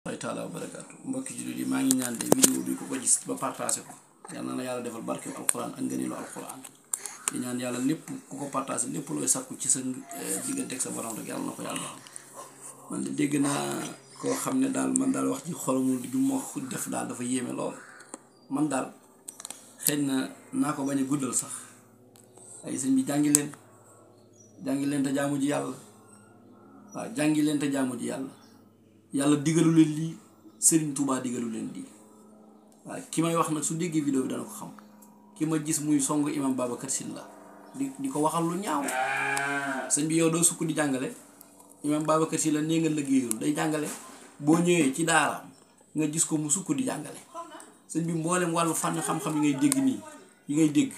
ay taala wa barakaatu mbokki jullit yi maa ngi ñaan de vidéo bi ku ko gis ba partagé ko yal na yàlla defal barke alquran ak ngëneelu alquran di ñaan yàlla lépp ku ko partagé lépp looy sakku ci sa diggante ak sa borom rek yàlla na ko yàlla man de dégg naa koo xam ne daal man daal wax ji xolomul ju ma def daal dafa yéeme lool man daal xëy na naa ko bañ a guddal sax ay sëñ bi jàngi leen te jaamu ji yàlla waaw jàngi leen te jaamu ji yàlla digalu leen lii Serigne Touba digalu leen lii waaw ki may wax nag su déggee vidéo bi dana ko xam ki ma gis muy songu imam Babacar Sylla di ko waxal lu ñaaw sëñ bi yow doo sukk di jàngale imam Babacar Sylla nee nga liggéeyul day jàngale boo ñëwee ci daaraam nga gis ko mu sukk di jàngale sëñ bi mboolem wàllu fànn xam-xam yi ngay dégg nii yi ngay dégg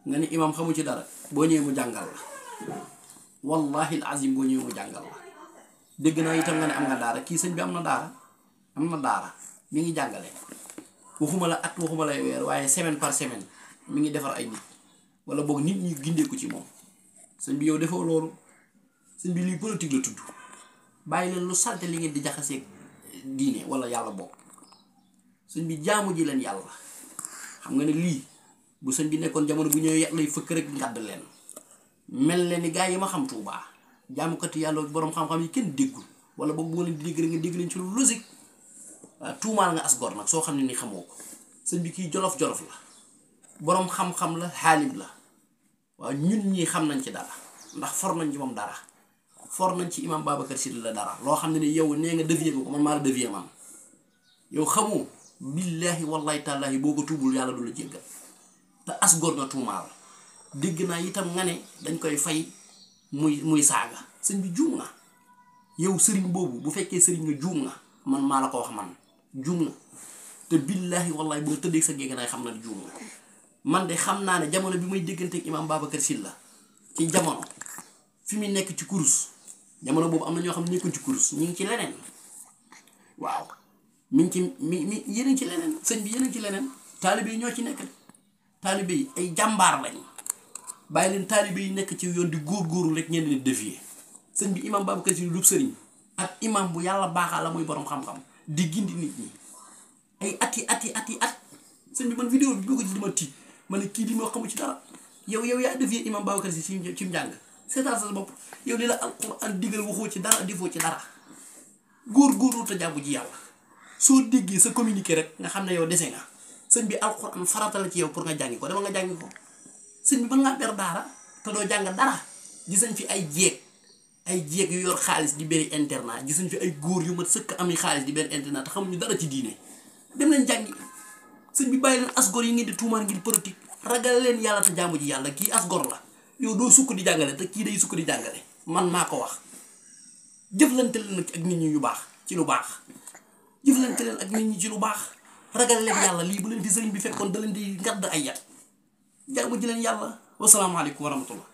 nga ni imam xamu ci dara boo ñëwee mu jàngal la wallahi azim boo ñëwee mu jàngal la dégg naa itam nga ne am nga daara kii sëñ bi am na daara mi ngi jàngale waxuma la at waxuma lay weer waaye semaine par semaine mi ngi defar ay nit wala boog nit ñi gindeeku ci moom sëñ bi yow defoo loolu sëñ bi lii politique la tudd bàyyi leen lu salte li ngeen di jaxaseeg diine wala yàlla bokk sëñ bi jaamu ji leen yàlla xam nga ne lii bu sëñ bi nekkoon jamono bu ñëwee yat lay fëkk rek ngàdd leen mel leen ni gaa yi ma xam Tuubaa jaamukati yàlla boroom xam-xam yi kenn déggul wala boog boo leen di dégg rek nga dégg leen ci lu logique waaw tuumaal nga as gor nag soo xam ne ni xamoo ko sëñ bi kii jolof-jolof la boroom xam-xam la xaalim la waaw ñun ñii xam nañ ci dara ndax for nañ ci moom dara for nañ ci imam Babacar Sylla la dara loo xam ne ni yow nee nga dévier ko man maa la dévier man yow xamoo billaahi wallahi tàllaahi boo ko tuubul yàlla du la jéggal te as gor nga tuumaal dégg naa itam nga ne dañ koy fay muy saaga sëñ bi juum nga yow sëriñ boobu bu fekkee sëriñ nga juum nga man maa la ko wax man juum nga te billaahi wallahi boo tëddee sa géej nay xam na juum nga man de xam naa ne jamono bi may dégganteeg imam Babacar Sylla ci jamono fi mu nekk ci kurus jamono boobu am na ñoo xam ne nekkuñ ci kurus ñu ngi ci leneen waaw mi yéen ci leneen sëñ bi yéen ci leneen taalibe yi ñoo ci nekk taalibe yi ay jàmbaar lañ bàyyi leen taalibe yi nekk ci yoon di góorgóorlu rek ñeen leen dévier sëñ bi imam Babacar Sylla lu sëriñ ak imam bu yàlla baaxaa la muy borom xam-xam di gindi nit ñi ay at sëñ bi man vidéo bi boo ko gis dama tiit ma ne kii di ma xamu ci dara yow yaa dévier imam Babacar Sylla ci njàng seetaan sa bopp yow li la alquran digal waxoo ci dara defoo ci dara góorgóorlu te jàmm ji yàlla soo déggee sa communiqué rek nga xam ne yow dese nga sëñ bi alquran farata la ci yow pour nga jàngi ko dama nga jàngi ko sëñ bi mën ngaa ber daara te doo jàng dara gis nañ fi ay jeeg yu yor xaalis di beri internat gis nañ fi ay góor yu mat sëkk ami xaalis di beri internat te xamuñu dara ci diine dem leen jàngi sëñ bi bàyyi leen asgor yi ngeen di tuumaan ngir politique ragal leen yàlla te jaamu ji yàlla kii asgor la yow doo sukk di jàngale te kii day sukk di jàngale man maa ko wax jëflante leen nag ak nit ñi yu baax ci lu baax jëflante leen ak nit ñi ci lu baax ragal leen yàlla lii bu leen fi sëriñ bi fekkoon da leen di ngadd ay yat jaamu ji leen yàlla wasalaamaaleykum wa rahmatullah